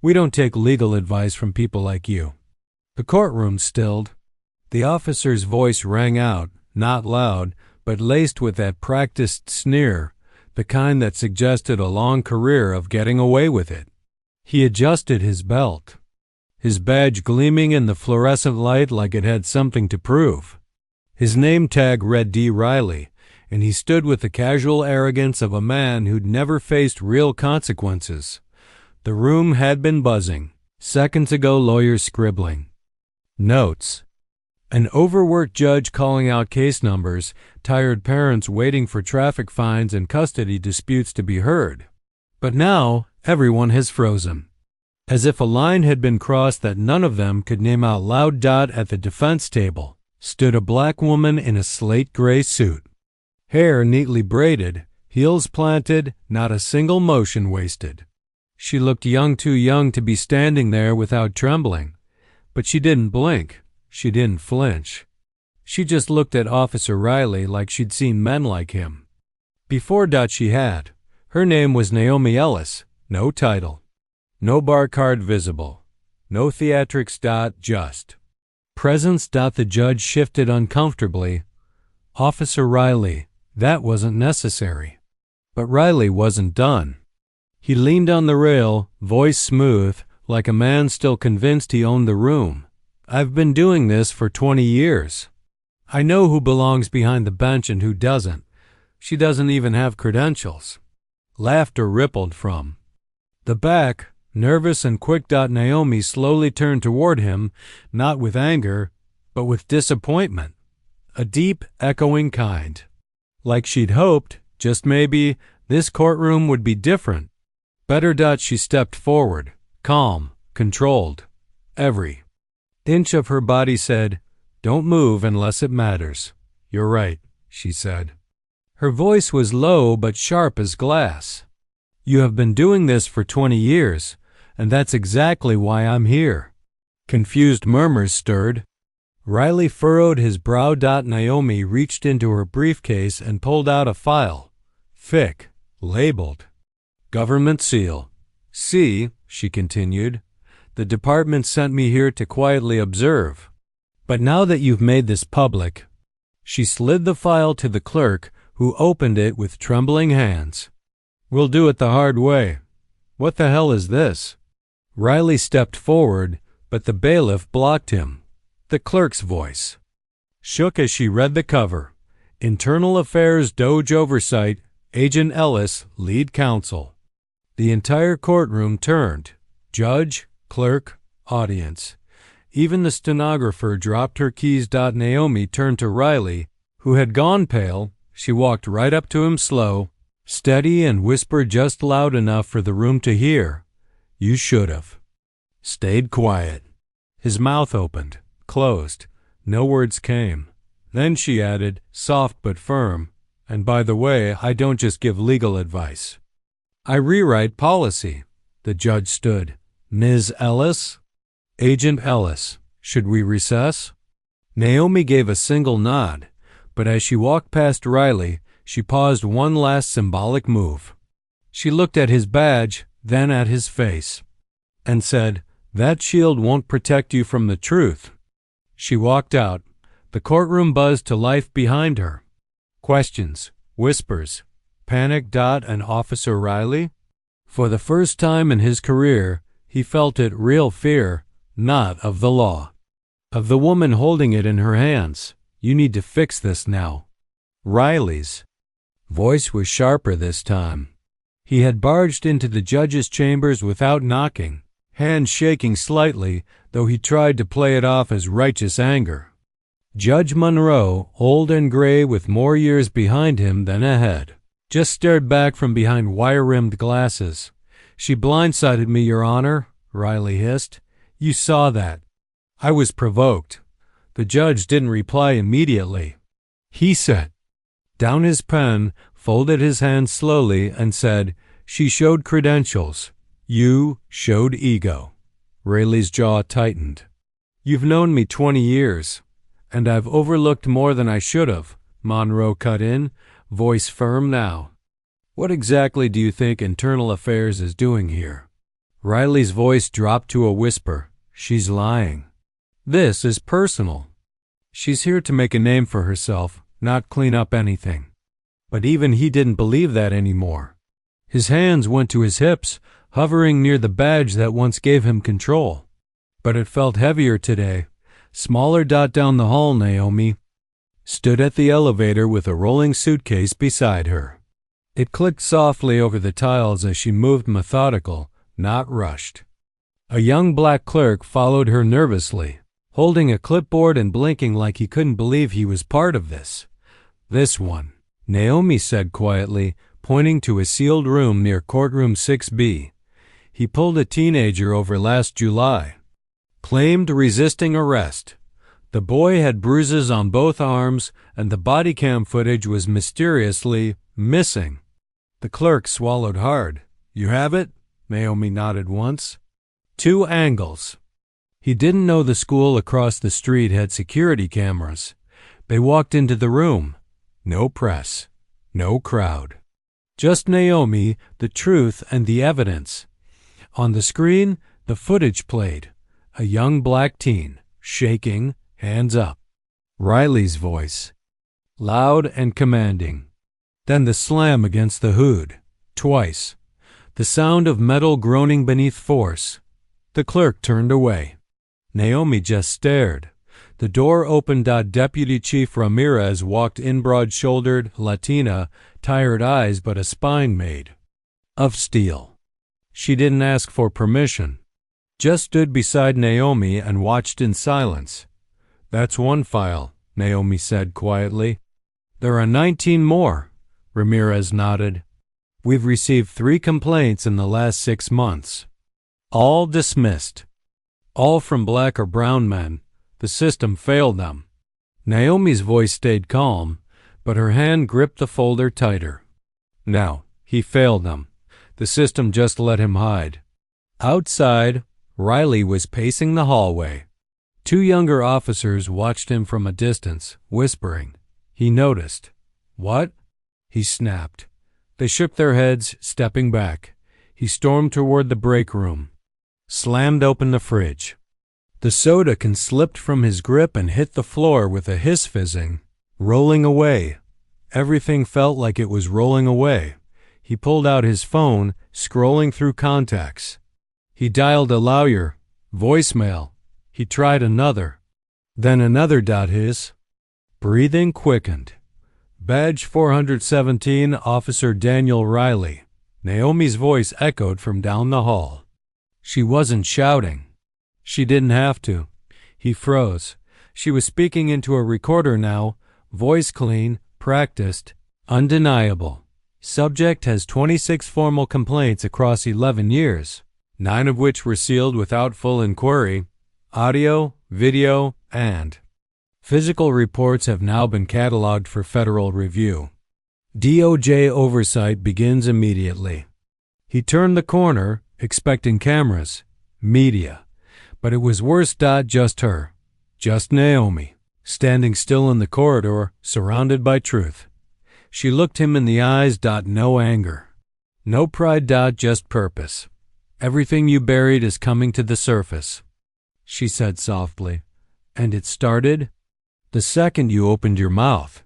We don't take legal advice from people like you." The courtroom stilled. The officer's voice rang out, not loud, but laced with that practiced sneer, the kind that suggested a long career of getting away with it. He adjusted his belt, his badge gleaming in the fluorescent light like it had something to prove. His name tag read D. Riley, and he stood with the casual arrogance of a man who'd never faced real consequences. The room had been buzzing. Seconds ago, lawyers scribbling notes. An overworked judge calling out case numbers, tired parents waiting for traffic fines and custody disputes to be heard. But now, everyone has frozen. As if a line had been crossed that none of them could name out loud. At the defense table stood a black woman in a slate-gray suit. Hair neatly braided, heels planted, not a single motion wasted. She looked young, too young to be standing there without trembling. But she didn't blink. She didn't flinch. She just looked at Officer Riley like she'd seen men like him. Before she had. Her name was Naomi Ellis. No title. No bar card visible. No theatrics. Just presence. The judge shifted uncomfortably. Officer Riley, that wasn't necessary. But Riley wasn't done. He leaned on the rail, voice smooth, like a man still convinced he owned the room. "I've been doing this for 20 years. I know who belongs behind the bench and who doesn't. She doesn't even have credentials." Laughter rippled from the back, nervous and quick. Naomi slowly turned toward him, not with anger, but with disappointment. A deep, echoing kind. Like she'd hoped, just maybe, this courtroom would be different. Better. She stepped forward, calm, controlled. Every inch of her body said, "Don't move unless it matters." "You're right," she said. Her voice was low but sharp as glass. "You have been doing this for 20 years, and that's exactly why I'm here." Confused murmurs stirred. Riley furrowed his brow. Naomi reached into her briefcase and pulled out a file. Thick, labeled. "Government seal. See," she continued, "the department sent me here to quietly observe. But now that you've made this public." She slid the file to the clerk, who opened it with trembling hands. "We'll do it the hard way. What the hell is this?" Riley stepped forward, but the bailiff blocked him. The clerk's voice shook as she read the cover. "Internal Affairs Doge Oversight, Agent Ellis, Lead Counsel." The entire courtroom turned. Judge, clerk, audience. Even the stenographer dropped her keys. Naomi turned to Riley, who had gone pale. She walked right up to him slow, steady, and whispered just loud enough for the room to hear. "You should have stayed quiet." His mouth opened, closed. No words came. Then she added, soft but firm, "And by the way, I don't just give legal advice. I rewrite policy." The judge stood. "Ms. Ellis?" "Agent Ellis. Should we recess?" Naomi gave a single nod, but as she walked past Riley, she paused one last symbolic move. She looked at his badge, then at his face, and said, "That shield won't protect you from the truth." She walked out. The courtroom buzzed to life behind her. Questions, whispers, panic. And Officer Riley? For the first time in his career, he felt it real fear, not of the law. Of the woman holding it in her hands. "You need to fix this now." Riley's voice was sharper this time. He had barged into the judge's chambers without knocking, hands shaking slightly, though he tried to play it off as righteous anger. Judge Monroe, old and gray with more years behind him than ahead, just stared back from behind wire-rimmed glasses. "She blindsided me, Your Honor," Riley hissed. "You saw that." "I was provoked." The judge didn't reply immediately. He set down his pen, folded his hands slowly, and said, "She showed credentials. You showed ego." Riley's jaw tightened. "You've known me 20 years, and I've overlooked more than I should have," Monroe cut in, voice firm now. "What exactly do you think Internal Affairs is doing here?" Riley's voice dropped to a whisper. She's lying. This is personal. She's here to make a name for herself, not clean up anything. But even he didn't believe that anymore. His hands went to his hips, hovering near the badge that once gave him control. But it felt heavier today. Smaller. Down the hall, Naomi stood at the elevator with a rolling suitcase beside her. It clicked softly over the tiles as she moved, methodical, not rushed. A young black clerk followed her nervously, holding a clipboard and blinking like he couldn't believe he was part of this. This one, Naomi said quietly, pointing to a sealed room near courtroom 6B. He pulled a teenager over last July. Claimed resisting arrest. The boy had bruises on both arms, and the body cam footage was mysteriously missing. The clerk swallowed hard. You have it? Naomi nodded once. 2 angles. He didn't know the school across the street had security cameras. They walked into the room. No press. No crowd. Just Naomi, the truth, and the evidence. On the screen, the footage played. A young black teen, shaking, hands up. Riley's voice, loud and commanding. Then the slam against the hood, twice. The sound of metal groaning beneath force. The clerk turned away. Naomi just stared. The door opened. Deputy Chief Ramirez walked in, broad-shouldered, Latina, tired eyes but a spine made of steel. She didn't ask for permission. Just stood beside Naomi and watched in silence. That's one file, Naomi said quietly. There are 19 more, Ramirez nodded. We've received 3 complaints in the last 6 months. All dismissed. All from black or brown men. The system failed them. Naomi's voice stayed calm, but her hand gripped the folder tighter. No, he failed them. The system just let him hide. Outside, Riley was pacing the hallway. 2 younger officers watched him from a distance, whispering. He noticed. What? He snapped. They shook their heads, stepping back. He stormed toward the break room. Slammed open the fridge. The soda can slipped from his grip and hit the floor with a hiss, fizzing. Rolling away. Everything felt like it was rolling away. He pulled out his phone, scrolling through contacts. He dialed a lawyer. Voicemail. He tried another. Then another. His breathing quickened. Badge 417, Officer Daniel Riley. Naomi's voice echoed from down the hall. She wasn't shouting. She didn't have to. He froze. She was speaking into a recorder now, voice clean, practiced, undeniable. Subject has 26 formal complaints across 11 years, 9 of which were sealed without full inquiry. Audio, video, and physical reports have now been cataloged for federal review. DOJ oversight begins immediately. He turned the corner, expecting cameras, media. But it was worse. Just her. Just Naomi, standing still in the corridor, surrounded by truth. She looked him in the eyes. No anger. No pride. Just purpose. Everything you buried is coming to the surface, she said softly. And it started the second you opened your mouth.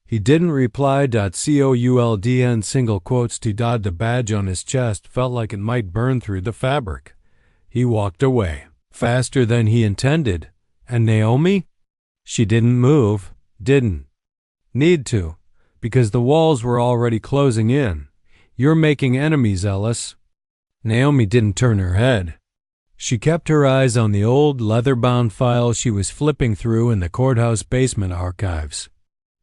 He didn't reply. Coldn single quotes. The badge on his chest felt like it might burn through the fabric. He walked away, faster than he intended. And Naomi? She didn't move, didn't need to, because the walls were already closing in. You're making enemies, Ellis. Naomi didn't turn her head. She kept her eyes on the old leather-bound file she was flipping through in the courthouse basement archives.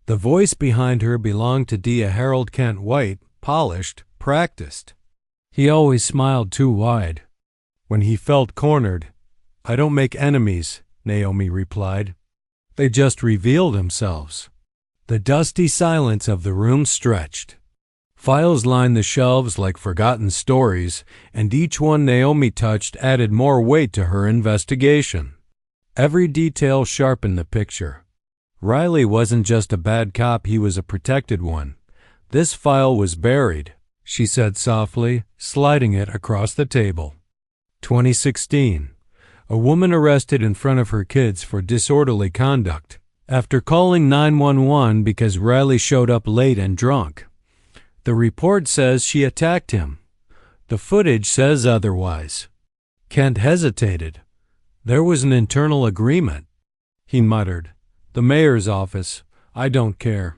The voice behind her belonged to Dia Harold Kent White, polished, practiced. He always smiled too wide. When he felt cornered, I don't make enemies, Naomi replied. They just reveal themselves. The dusty silence of the room stretched. Files lined the shelves like forgotten stories, and each one Naomi touched added more weight to her investigation. Every detail sharpened the picture. Riley wasn't just a bad cop, he was a protected one. This file was buried, she said softly, sliding it across the table. 2016. A woman arrested in front of her kids for disorderly conduct after calling 911 because Riley showed up late and drunk. The report says she attacked him. The footage says otherwise. Kent hesitated. There was an internal agreement. He muttered, "The mayor's office. I don't care."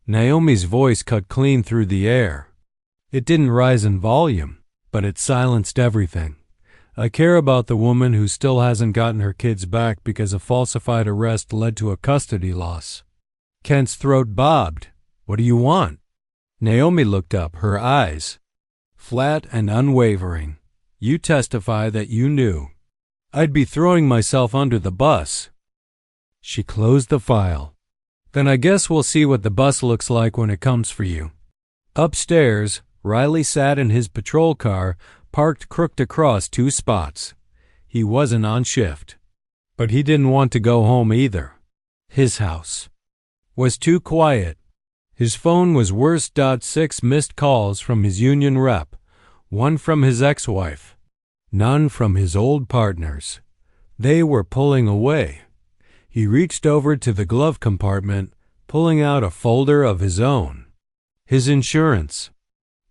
Naomi's voice cut clean through the air. It didn't rise in volume, but it silenced everything. "I care about the woman who still hasn't gotten her kids back because a falsified arrest led to a custody loss." Kent's throat bobbed. "What do you want?" Naomi looked up, her eyes flat and unwavering. "You testify that you knew. I'd be throwing myself under the bus." She closed the file. "Then I guess we'll see what the bus looks like when it comes for you." Upstairs, Riley sat in his patrol car, parked crooked across 2 spots. He wasn't on shift, but he didn't want to go home either. His house was too quiet. His phone was worse. 6 missed calls from his union rep, 1 from his ex-wife, none from his old partners. They were pulling away. He reached over to the glove compartment, pulling out a folder of his own. His insurance,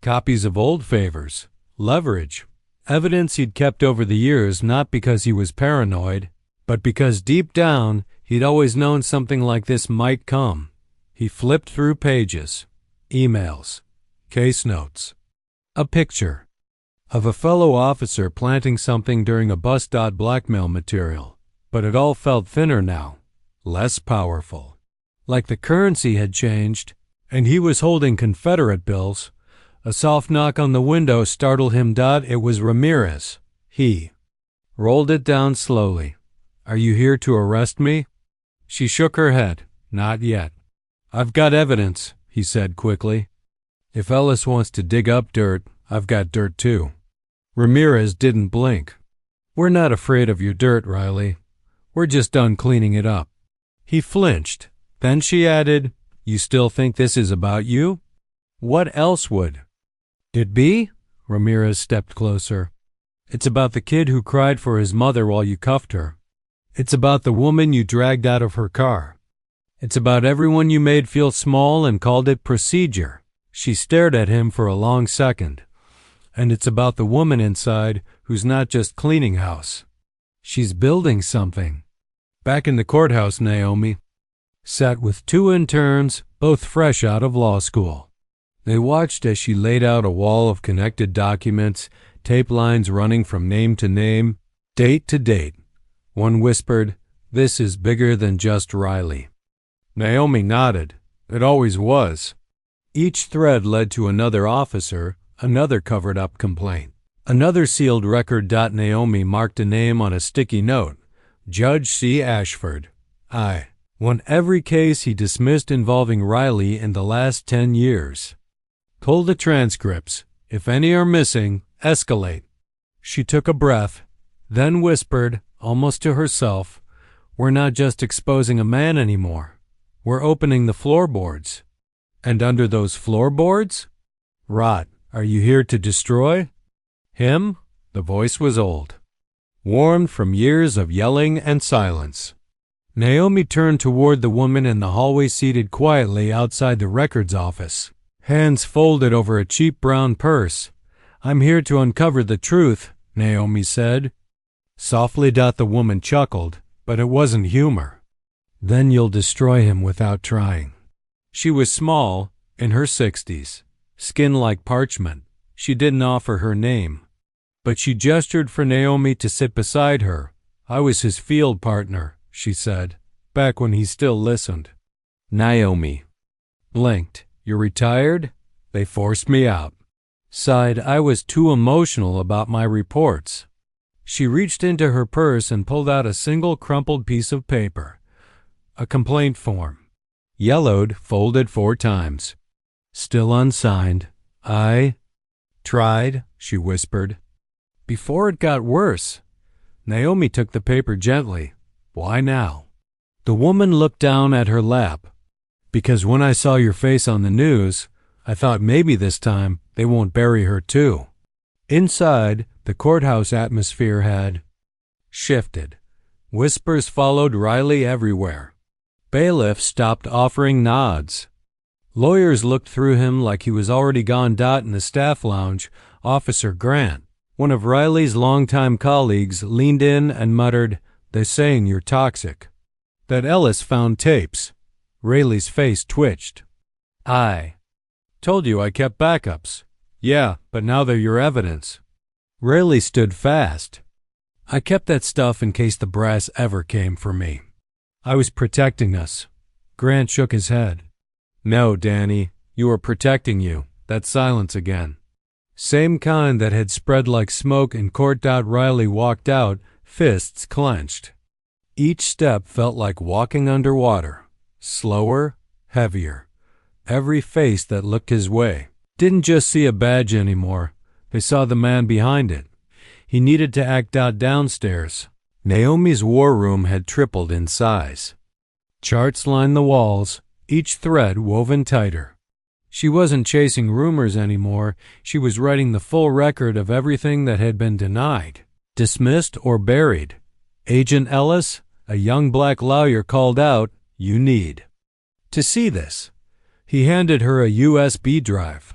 copies of old favors, leverage, evidence he'd kept over the years, not because he was paranoid, but because deep down he'd always known something like this might come. He flipped through pages, emails, case notes, a picture of a fellow officer planting something during a bus. Blackmail material, but it all felt thinner now, less powerful. Like the currency had changed, and he was holding Confederate bills. A soft knock on the window startled him. It was Ramirez. He rolled it down slowly. "Are you here to arrest me?" She shook her head. "Not yet." "I've got evidence," he said quickly. "If Ellis wants to dig up dirt, I've got dirt too." Ramirez didn't blink. "We're not afraid of your dirt, Riley. We're just done cleaning it up." He flinched. Then she added, "You still think this is about you?" "What else would it be?" Ramirez stepped closer. "It's about the kid who cried for his mother while you cuffed her. It's about the woman you dragged out of her car. It's about everyone you made feel small and called it procedure." She stared at him for a long second. "And it's about the woman inside who's not just cleaning house. She's building something." Back in the courthouse, Naomi sat with 2 interns, both fresh out of law school. They watched as she laid out a wall of connected documents, tape lines running from name to name, date to date. One whispered, "This is bigger than just Riley." Naomi nodded. It always was. Each thread led to another officer, another covered-up complaint, another sealed record. Naomi marked a name on a sticky note. Judge C. Ashford. I won every case he dismissed involving Riley in the last 10 years. Pull the transcripts. If any are missing, escalate. She took a breath, then whispered, almost to herself, "We're not just exposing a man anymore. We're opening the floorboards. And under those floorboards? Rot. Are you here to destroy him?" The voice was old, worn from years of yelling and silence. Naomi turned toward the woman in the hallway seated quietly outside the records office, hands folded over a cheap brown purse. "I'm here to uncover the truth," Naomi said. Softly. The woman chuckled, but it wasn't humor. "Then you'll destroy him without trying." She was small, in her 60s, skin like parchment. She didn't offer her name, but she gestured for Naomi to sit beside her. "I was his field partner," she said, "back when he still listened." Naomi blinked. "You're retired?" "They forced me out." Sighed, "I was too emotional about my reports." She reached into her purse and pulled out a single crumpled piece of paper. A complaint form. Yellowed, folded 4 times. Still unsigned. "I tried," she whispered. "Before it got worse." Naomi took the paper gently. "Why now?" The woman looked down at her lap. "Because when I saw your face on the news, I thought maybe this time they won't bury her too." Inside, The courthouse atmosphere had shifted. Whispers followed Riley everywhere. Bailiffs stopped offering nods. Lawyers looked through him like he was already gone. In the staff lounge, Officer Grant, one of Riley's longtime colleagues, leaned in and muttered, "They're saying you're toxic." That Ellis found tapes. Riley's face twitched. "I told you I kept backups." "Yeah, but now they're your evidence." Riley stood fast. "I kept that stuff in case the brass ever came for me. I was protecting us." Grant shook his head. "No, Danny, you were protecting you." That silence again. Same kind that had spread like smoke in court. Riley walked out, fists clenched. Each step felt like walking underwater. Slower, heavier. Every face that looked his way didn't just see a badge anymore. They saw the man behind it. He needed to act. Downstairs, Naomi's war room had tripled in size. Charts lined the walls, each thread woven tighter. She wasn't chasing rumors anymore. She was writing the full record of everything that had been denied, dismissed, or buried. Agent Ellis, a young black lawyer, called out, "You need to see this." He handed her a USB drive.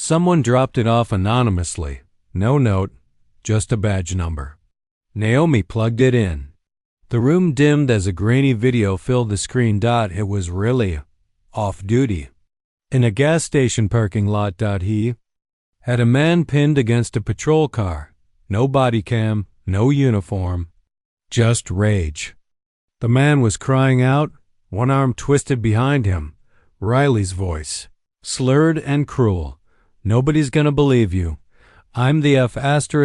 Someone dropped it off anonymously. No note, just a badge number. Naomi plugged it in. The room dimmed as a grainy video filled the screen. It was really off-duty. In a gas station parking lot. He had a man pinned against a patrol car. No body cam, no uniform, just rage. The man was crying out, one arm twisted behind him. Riley's voice, slurred and cruel. "Nobody's gonna believe you. I'm the F***********ing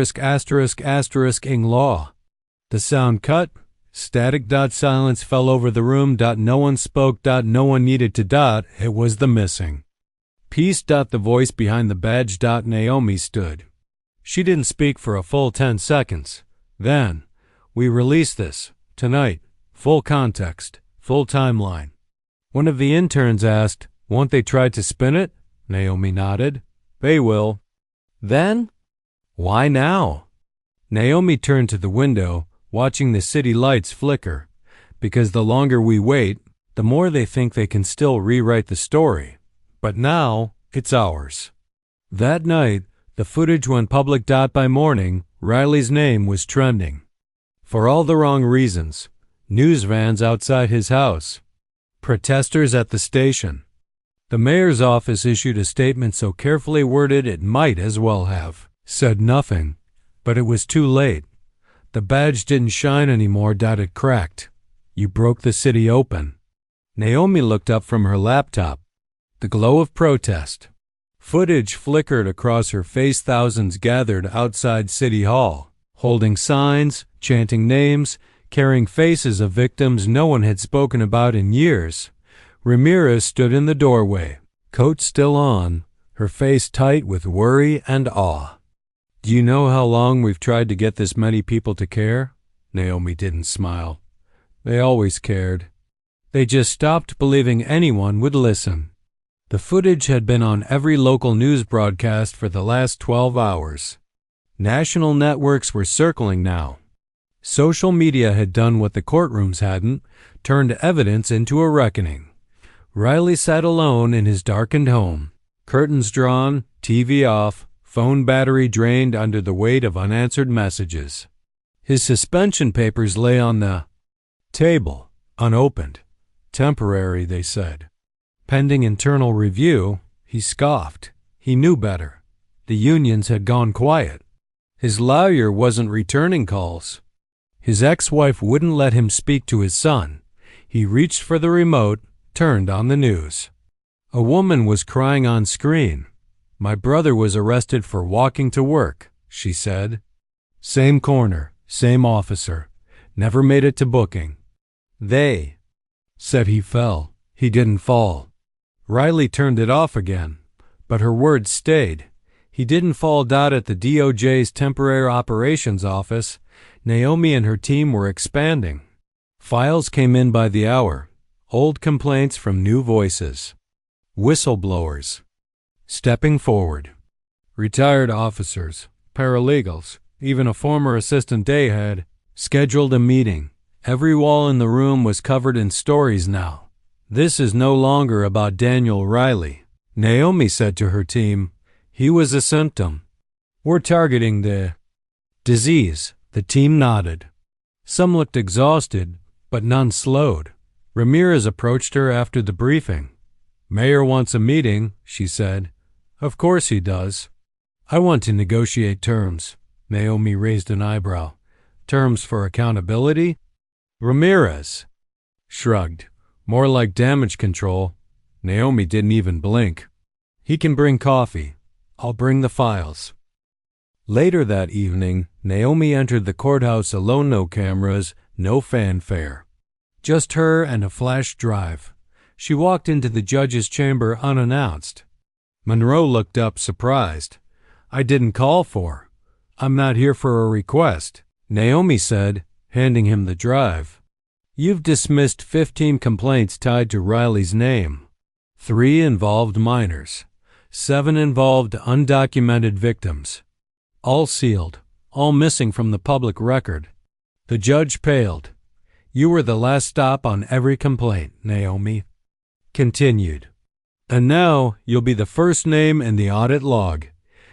law." The sound cut. Static. Silence fell over the room. No one spoke. No one needed to. It was the missing piece. The voice behind the badge. Naomi stood. She didn't speak for a full 10 seconds. Then, "We release this tonight. Full context, full timeline." One of the interns asked, "Won't they try to spin it?" Naomi nodded. "They will." "Then? Why now?" Naomi turned to the window, watching the city lights flicker. "Because the longer we wait, the more they think they can still rewrite the story. But now, it's ours." That night, the footage went public. By morning, Riley's name was trending. For all the wrong reasons. News vans outside his house. Protesters at the station. The mayor's office issued a statement so carefully worded it might as well have said nothing. But it was too late. The badge didn't shine anymore. It cracked. You broke the city open. Naomi looked up from her laptop. The glow of protest. Footage flickered across her face. Thousands gathered outside City Hall, holding signs, chanting names, carrying faces of victims no one had spoken about in years. Ramirez stood in the doorway, coat still on, her face tight with worry and awe. "Do you know how long we've tried to get this many people to care?" Naomi didn't smile. "They always cared. They just stopped believing anyone would listen." The footage had been on every local news broadcast for the last 12 hours. National networks were circling now. Social media had done what the courtrooms hadn't, turned evidence into a reckoning. Riley sat alone in his darkened home, curtains drawn, TV off, phone battery drained under the weight of unanswered messages. His suspension papers lay on the table, unopened. Temporary, they said. Pending internal review. He scoffed. He knew better. The unions had gone quiet. His lawyer wasn't returning calls. His ex-wife wouldn't let him speak to his son. He reached for the remote, turned on the news. A woman was crying on screen. "My brother was arrested for walking to work," she said. Same corner, same officer. Never made it to booking. "They said he fell. He didn't fall." Riley turned it off again, but her words stayed. "He didn't fall." At the DOJ's Temporary Operations Office, Naomi and her team were expanding. Files came in by the hour. Old complaints from new voices. Whistleblowers stepping forward. Retired officers, paralegals, even a former assistant day had, scheduled a meeting. Every wall in the room was covered in stories now. This is no longer about Daniel Riley, Naomi said to her team. He was a symptom. We're targeting the disease. The team nodded. Some looked exhausted, but none slowed. Ramirez approached her after the briefing. Mayor wants a meeting, she said. Of course he does. I want to negotiate terms. Naomi raised an eyebrow. Terms for accountability? Ramirez shrugged. More like damage control. Naomi didn't even blink. He can bring coffee. I'll bring the files. Later that evening, Naomi entered the courthouse alone. No cameras, no fanfare. Just her and a flash drive. She walked into the judge's chamber unannounced. Monroe looked up surprised. I didn't call for. I'm not here for a request, Naomi said, handing him the drive. You've dismissed 15 complaints tied to Riley's name. 3 involved minors. 7 involved undocumented victims. All sealed, all missing from the public record. The judge paled. You were the last stop on every complaint, Naomi. Continued. And now you'll be the first name in the audit log.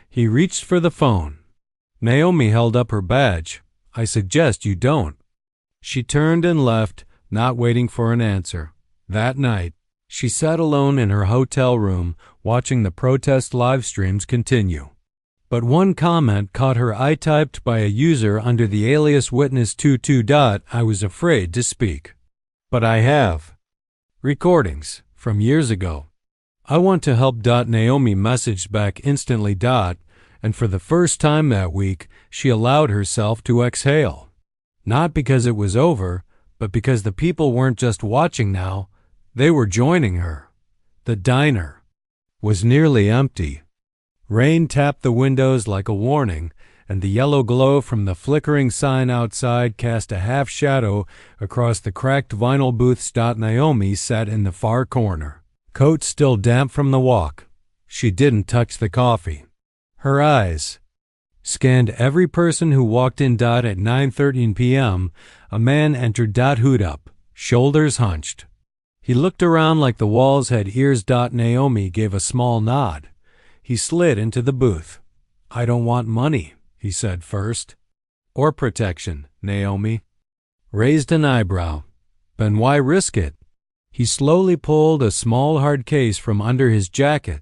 He reached for the phone. Naomi held up her badge. I suggest you don't. She turned and left, not waiting for an answer. That night, she sat alone in her hotel room, watching the protest live streams continue. But one comment caught her eye, typed by a user under the alias witness22. I was afraid to speak. But I have. Recordings from years ago. I want to help. Naomi messaged back instantly. And for the first time that week, she allowed herself to exhale. Not because it was over, but because the people weren't just watching now, they were joining her. The diner was nearly empty. Rain tapped the windows like a warning, and the yellow glow from the flickering sign outside cast a half shadow across the cracked vinyl booths. Naomi sat in the far corner, coat still damp from the walk. She didn't touch the coffee. Her eyes scanned every person who walked in. At 9:13 p.m., a man entered. Hood up, shoulders hunched. He looked around like the walls had ears. Naomi gave a small nod. He slid into the booth. I don't want money, he said first. Or protection, Naomi raised an eyebrow. Then why risk it? He slowly pulled a small hard case from under his jacket.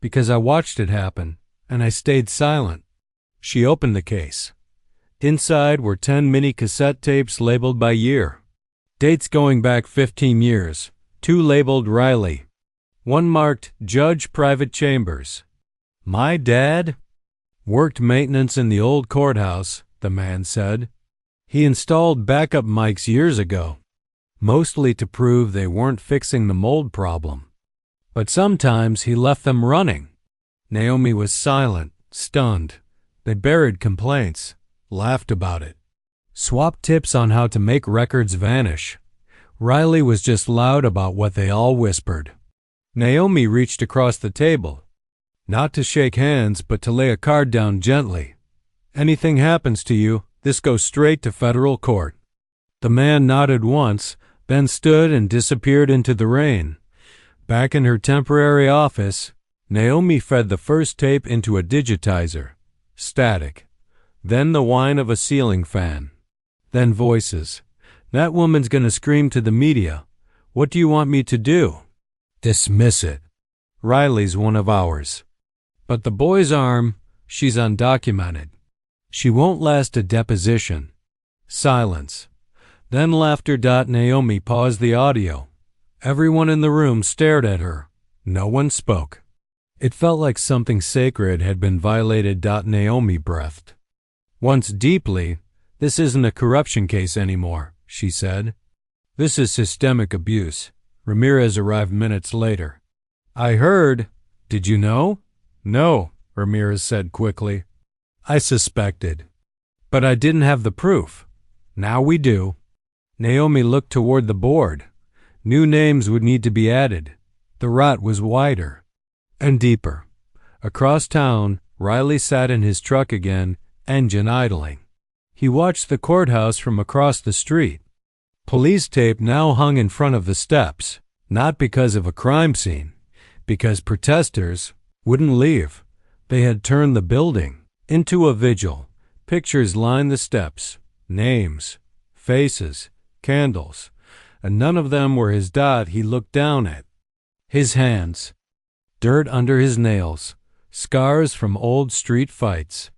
Because I watched it happen, and I stayed silent. She opened the case. Inside were 10 mini cassette tapes labeled by year. Dates going back 15 years. 2 labeled Riley. 1 marked Judge Private Chambers. My dad worked maintenance in the old courthouse, the man said. He installed backup mics years ago, mostly to prove they weren't fixing the mold problem. But sometimes he left them running. Naomi was silent, stunned. They buried complaints, laughed about it, swapped tips on how to make records vanish. Riley was just loud about what they all whispered. Naomi reached across the table, not to shake hands but to lay a card down gently. Anything happens to you, this goes straight to federal court. The man nodded once, then stood and disappeared into the rain. Back in her temporary office, Naomi fed the first tape into a digitizer. Static. Then the whine of a ceiling fan. Then voices. That woman's gonna scream to the media. What do you want me to do? Dismiss it. Riley's one of ours. But the boy's arm, she's undocumented. She won't last a deposition. Silence. Then laughter. Naomi paused the audio. Everyone in the room stared at her. No one spoke. It felt like something sacred had been violated. Naomi breathed. Once deeply, this isn't a corruption case anymore, she said. This is systemic abuse. Ramirez arrived minutes later. I heard. Did you know? No, Ramirez said quickly. I suspected. But I didn't have the proof. Now we do. Naomi looked toward the board. New names would need to be added. The rot was wider and deeper. Across town, Riley sat in his truck again, engine idling. He watched the courthouse from across the street. Police tape now hung in front of the steps, not because of a crime scene, because protesters wouldn't leave. They had turned the building into a vigil. Pictures lined the steps, names, faces, candles, and none of them were his dot he looked down at. His hands, dirt under his nails, scars from old street fights.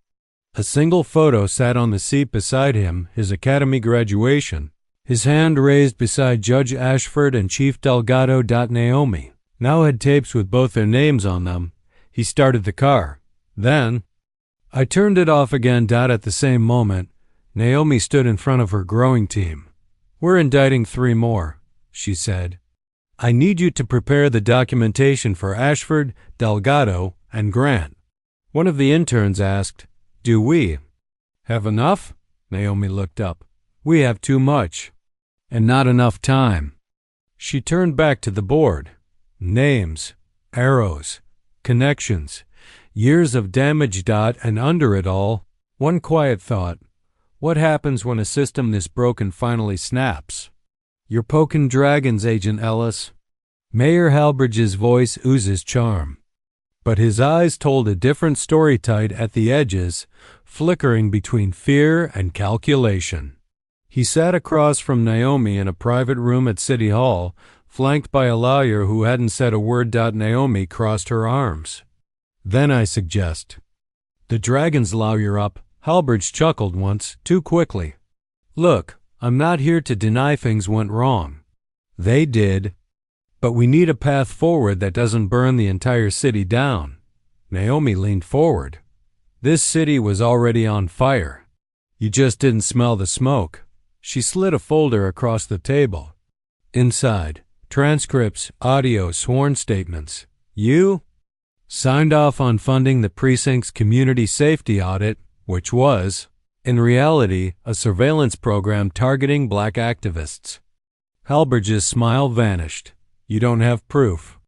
A single photo sat on the seat beside him, his academy graduation, his hand raised beside Judge Ashford and Chief Delgado. Naomi now had tapes with both their names on them. He started the car. Then, I turned it off again. At the same moment, Naomi stood in front of her growing team. We're indicting 3 more, she said. I need you to prepare the documentation for Ashford, Delgado, and Grant. One of the interns asked, do we have enough? Naomi looked up. We have too much, and not enough time. She turned back to the board. Names, arrows, connections, years of damage. And under it all, one quiet thought. What happens when a system this broken finally snaps? You're poking dragons, Agent Ellis. Mayor Halbridge's voice oozes charm, but his eyes told a different story, tight at the edges, flickering between fear and calculation. He sat across from Naomi in a private room at City Hall, flanked by a lawyer who hadn't said a word. Naomi crossed her arms. Then I suggest. The dragon's lawyer up. Halbridge chuckled once, too quickly. Look, I'm not here to deny things went wrong. They did. But we need a path forward that doesn't burn the entire city down. Naomi leaned forward. This city was already on fire. You just didn't smell the smoke. She slid a folder across the table. Inside, transcripts, audio, sworn statements. You signed off on funding the precinct's community safety audit, which was, in reality, a surveillance program targeting black activists. Halbridge's smile vanished. You don't have proof.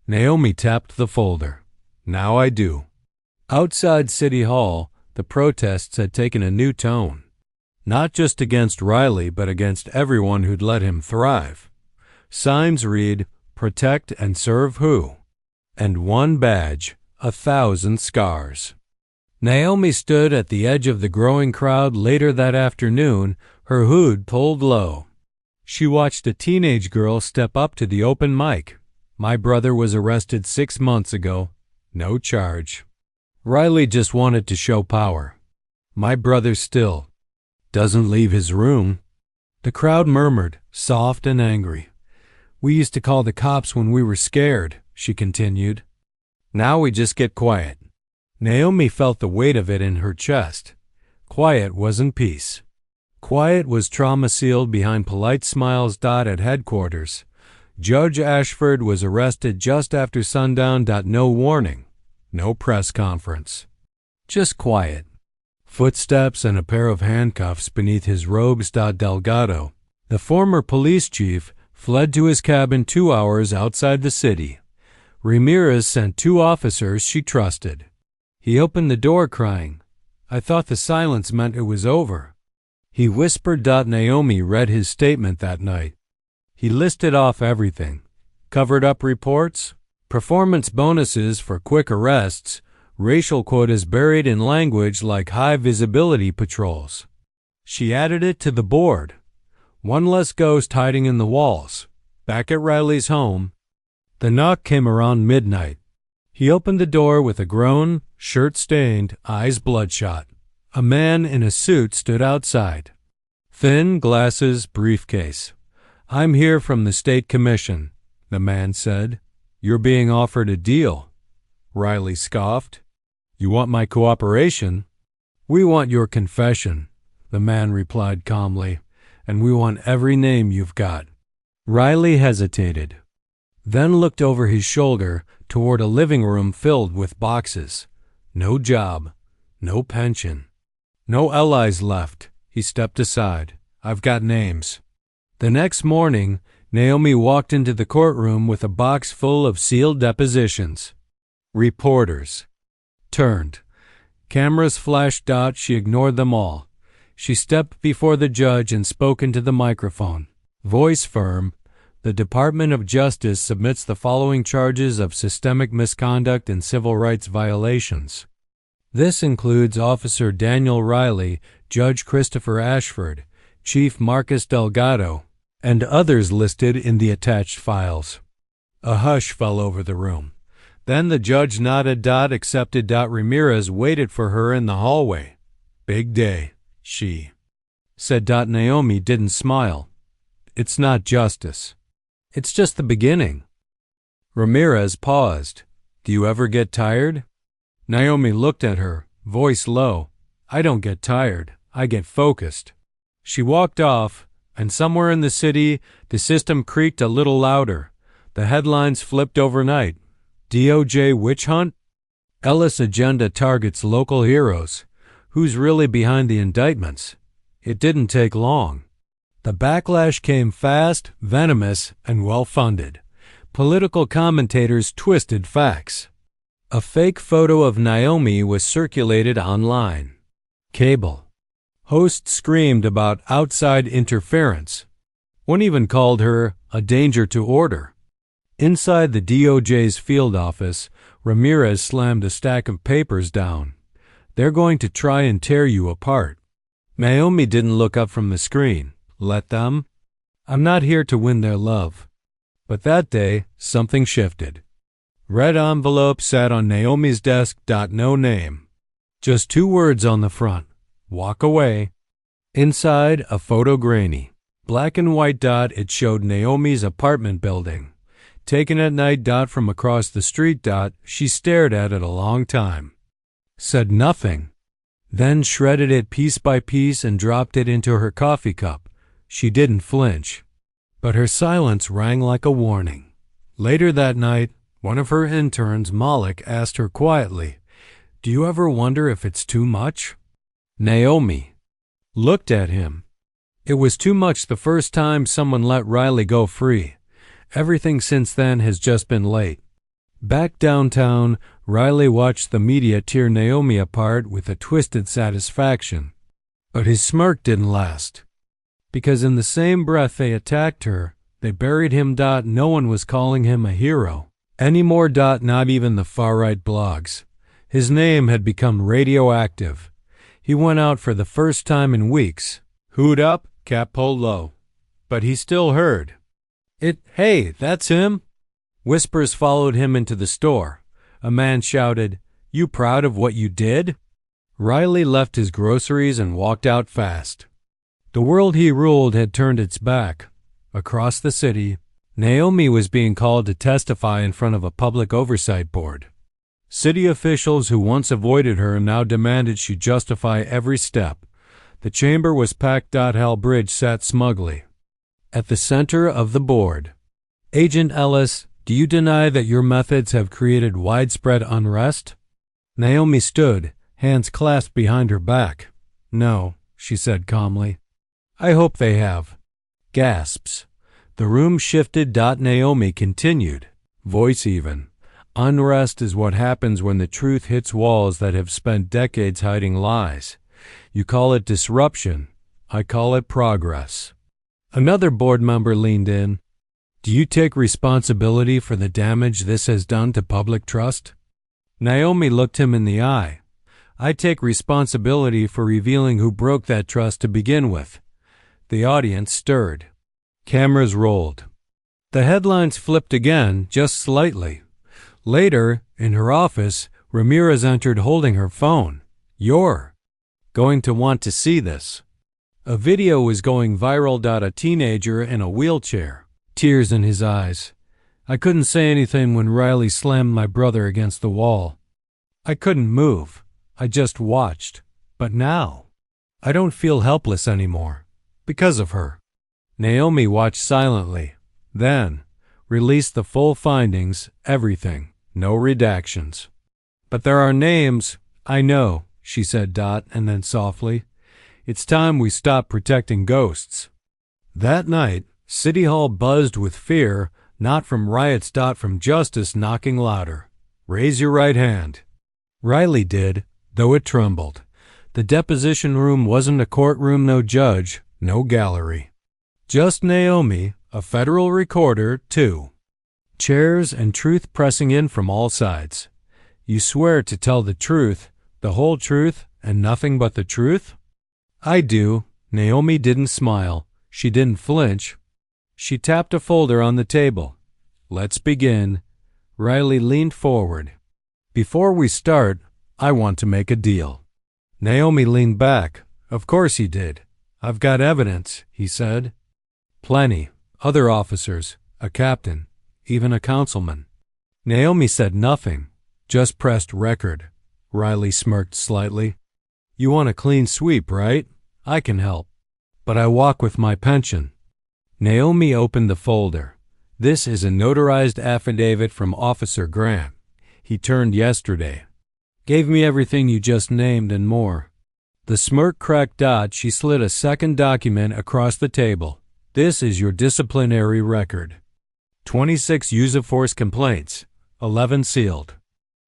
Naomi tapped the folder. Now I do. Outside City Hall, the protests had taken a new tone. Not just against Riley, but against everyone who'd let him thrive. Signs read, protect and serve who? And one badge, 1,000 scars. Naomi stood at the edge of the growing crowd later that afternoon, her hood pulled low. She watched a teenage girl step up to the open mic. My brother was arrested 6 months ago. No charge. Riley just wanted to show power. My brother still doesn't leave his room. The crowd murmured, soft and angry. We used to call the cops when we were scared, she continued. Now we just get quiet. Naomi felt the weight of it in her chest. Quiet wasn't peace. Quiet was trauma sealed behind polite smiles. At headquarters, Judge Ashford was arrested just after sundown. No warning, no press conference. Just quiet. Footsteps and a pair of handcuffs beneath his robes. Delgado, the former police chief, fled to his cabin 2 hours outside the city. Ramirez sent 2 officers she trusted. He opened the door crying, I thought the silence meant it was over. He whispered. Naomi read his statement that night. He listed off everything. Covered up reports, performance bonuses for quick arrests, racial quotas buried in language like high visibility patrols. She added it to the board. One less ghost hiding in the walls. Back at Riley's home, the knock came around midnight. He opened the door with a groan, shirt stained, eyes bloodshot. A man in a suit stood outside. Thin, glasses, briefcase. I'm here from the State Commission, the man said. You're being offered a deal. Riley scoffed. You want my cooperation? We want your confession, the man replied calmly, and we want every name you've got. Riley hesitated, then looked over his shoulder toward a living room filled with boxes. No job, no pension, no allies left. He stepped aside. I've got names. The next morning, Naomi walked into the courtroom with a box full of sealed depositions. Reporters turned. Cameras flashed. She ignored them all. She stepped before the judge and spoke into the microphone. Voice firm. The Department of Justice submits the following charges of systemic misconduct and civil rights violations. This includes Officer Daniel Riley, Judge Christopher Ashford, Chief Marcus Delgado, and others listed in the attached files. A hush fell over the room. Then the judge nodded. Accepted. Ramirez waited for her in the hallway. Big day, she said. Naomi didn't smile. It's not justice. It's just the beginning. Ramirez paused. Do you ever get tired? Naomi looked at her, voice low. I don't get tired. I get focused. She walked off, and somewhere in the city, the system creaked a little louder. The headlines flipped overnight. DOJ witch hunt? Ellis agenda targets local heroes. Who's really behind the indictments? It didn't take long. The backlash came fast, venomous, and well-funded. Political commentators twisted facts. A fake photo of Naomi was circulated online. Cable hosts screamed about outside interference. One even called her a danger to order. Inside the DOJ's field office, Ramirez slammed a stack of papers down. They're going to try and tear you apart. Naomi didn't look up from the screen. Let them. I'm not here to win their love. But that day, something shifted. Red envelope sat on Naomi's desk. No name. Just 2 words on the front. Walk away. Inside, a photo grainy. Black and white. It showed Naomi's apartment building. Taken at night. From across the street. She stared at it a long time. Said nothing. Then shredded it piece by piece and dropped it into her coffee cup. She didn't flinch. But her silence rang like a warning. Later that night, one of her interns, Malik, asked her quietly, Do you ever wonder if it's too much? Naomi looked at him. It was too much the first time someone let Riley go free. Everything since then has just been late. Back downtown, Riley watched the media tear Naomi apart with a twisted satisfaction. But his smirk didn't last. Because in the same breath they attacked her, they buried him. No one was calling him a hero anymore. Not even the far-right blogs. His name had become radioactive. He went out for the first time in weeks. Hood up, cap pulled low. But he still heard. Hey, that's him. Whispers followed him into the store. A man shouted, You proud of what you did? Riley left his groceries and walked out fast. The world he ruled had turned its back. Across the city, Naomi was being called to testify in front of a public oversight board. City officials who once avoided her now demanded she justify every step. The chamber was packed. Hal Bridge sat smugly at the center of the board. Agent Ellis, do you deny that your methods have created widespread unrest? Naomi stood, hands clasped behind her back. No, she said calmly. I hope they have. Gasps. The room shifted. Naomi continued, voice even. Unrest is what happens when the truth hits walls that have spent decades hiding lies. You call it disruption. I call it progress. Another board member leaned in. Do you take responsibility for the damage this has done to public trust? Naomi looked him in the eye. I take responsibility for revealing who broke that trust to begin with. The audience stirred. Cameras rolled. The headlines flipped again, just slightly. Later, in her office, Ramirez entered holding her phone. You're going to want to see this. A video was going viral. A teenager in a wheelchair, tears in his eyes. I couldn't say anything when Riley slammed my brother against the wall. I couldn't move. I just watched. But now, I don't feel helpless anymore. Because of her. Naomi watched silently. Then, released the full findings, everything. No redactions. But there are names. I know, she said. And then softly. It's time we stop protecting ghosts. That night, City Hall buzzed with fear, not from riots. From justice knocking louder. Raise your right hand. Riley did. though it trembled. The deposition room wasn't a courtroom, no judge, no gallery. Just Naomi, a federal recorder, too. Chairs and truth pressing in from all sides. You swear to tell the truth, the whole truth, and nothing but the truth? I do. Naomi didn't smile. She didn't flinch. She tapped a folder on the table. Let's begin. Riley leaned forward. Before we start, I want to make a deal. Naomi leaned back. Of course he did. I've got evidence, he said. Plenty. Other officers, a captain, even a councilman. Naomi said nothing, just pressed record. Riley smirked slightly. You want a clean sweep, right? I can help. But I walk with my pension. Naomi opened the folder. This is a notarized affidavit from Officer Grant. He turned yesterday. Gave me everything you just named and more. The smirk cracked. She slid a second document across the table. This is your disciplinary record. 26 use of force complaints, 11 sealed.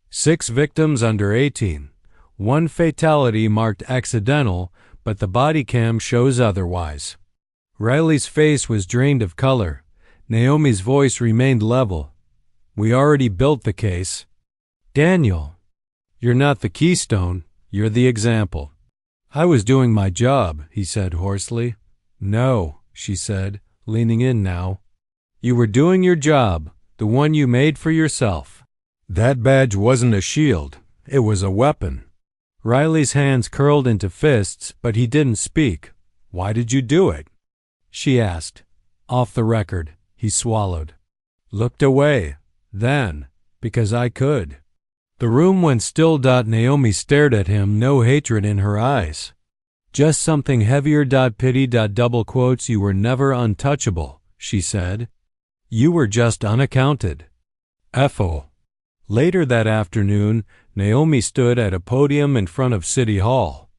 6 victims under 18. 1 fatality marked accidental, but the body cam shows otherwise. Riley's face was drained of color. Naomi's voice remained level. We already built the case. Daniel, you're not the keystone, you're the example. I was doing my job, he said hoarsely. No, she said, leaning in now. You were doing your job, the one you made for yourself. That badge wasn't a shield, it was a weapon. Riley's hands curled into fists, but he didn't speak. Why did you do it? She asked. Off the record, he swallowed. Looked away. Then, because I could. The room went still. Naomi stared at him, no hatred in her eyes. Just something heavier. Pity. Double quotes. You were never untouchable, she said. You were just unaccounted. F.O. Later that afternoon, Naomi stood at a podium in front of City Hall.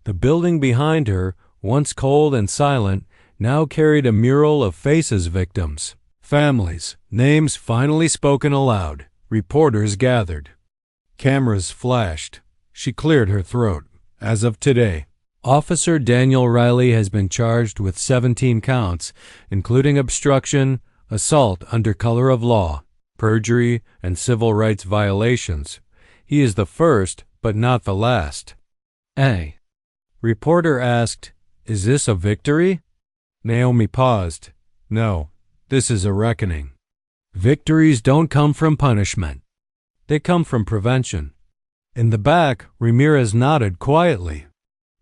The building behind her, once cold and silent, now carried a mural of faces, victims, families, names finally spoken aloud. Reporters gathered. Cameras flashed. She cleared her throat. As of today, Officer Daniel Riley has been charged with 17 counts, including obstruction, assault under color of law, perjury, and civil rights violations. He is the first, but not the last. A reporter asked, Is this a victory? Naomi paused. No, this is a reckoning. Victories don't come from punishment. They come from prevention. In the back, Ramirez nodded quietly.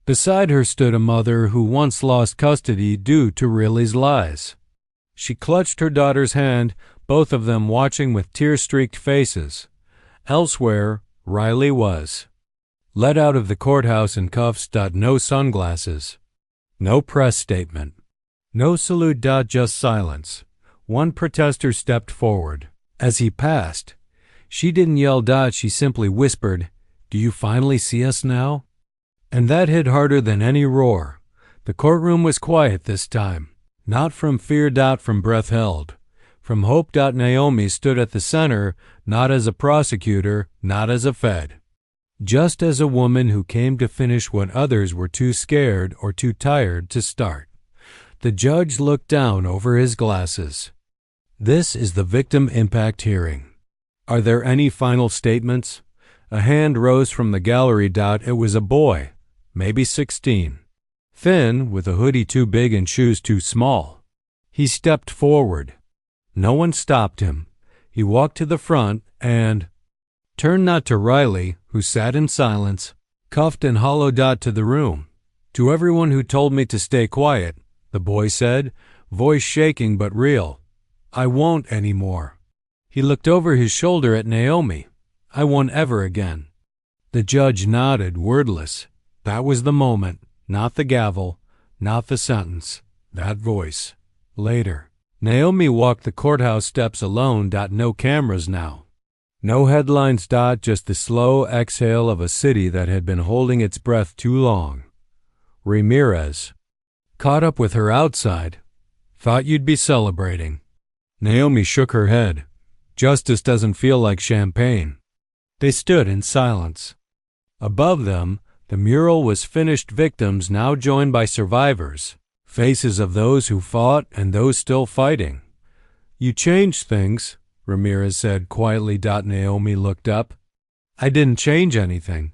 Beside her stood a mother who once lost custody due to Riley's lies. She clutched her daughter's hand, both of them watching with tear-streaked faces. Elsewhere, Riley was let out of the courthouse in cuffs. No sunglasses. No press statement. No salute. Just silence. One protester stepped forward. As he passed, she didn't yell. She simply whispered, Do you finally see us now? And that hit harder than any roar. The courtroom was quiet this time. Not from fear. From breath held. From hope. Naomi stood at the center, not as a prosecutor, not as a fed. Just as a woman who came to finish what others were too scared or too tired to start. The judge looked down over his glasses. This is the victim impact hearing. Are there any final statements? A hand rose from the gallery. It was a boy, maybe 16. Thin, with a hoodie too big and shoes too small. He stepped forward. No one stopped him. He walked to the front and turned not to Riley, who sat in silence, cuffed and hollow. To the room. To everyone who told me to stay quiet, the boy said, voice shaking but real. I won't anymore. He looked over his shoulder at Naomi. I won't ever again. The judge nodded, wordless. That was the moment, not the gavel, not the sentence, that voice. Later, Naomi walked the courthouse steps alone. No cameras now. No headlines. Just the slow exhale of a city that had been holding its breath too long. Ramirez caught up with her outside. Thought you'd be celebrating. Naomi shook her head. Justice doesn't feel like champagne. They stood in silence. Above them, the mural was finished victims now joined by survivors, faces of those who fought and those still fighting. You changed things, Ramirez said quietly. Naomi looked up. I didn't change anything.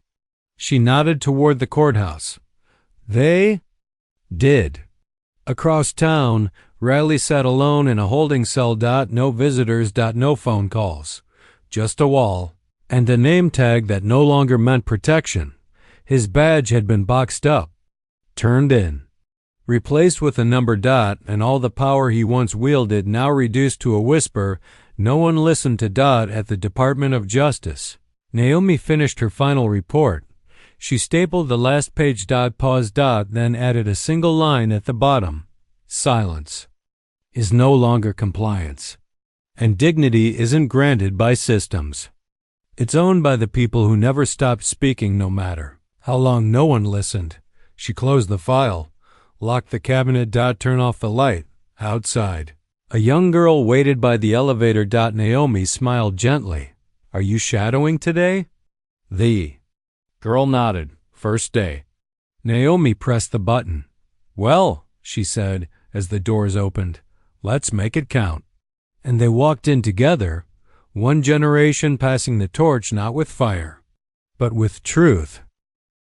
She nodded toward the courthouse. They did. Across town, Riley sat alone in a holding cell. No visitors. No phone calls. Just a wall. And a name tag that no longer meant protection. His badge had been boxed up, turned in, replaced with a number. And all the power he once wielded now reduced to a whisper. No one listened to at the Department of Justice. Naomi finished her final report. She stapled the last page. Paused. Then added a single line at the bottom. Silence is no longer compliance. And dignity isn't granted by systems. It's owned by the people who never stopped speaking, no matter how long no one listened. She closed the file, locked the cabinet. Turn off the light. Outside, a young girl waited by the elevator. Naomi smiled gently. Are you shadowing today? The girl nodded. First day. Naomi pressed the button. Well, she said as the doors opened, let's make it count. And they walked in together, one generation passing the torch not with fire, but with truth.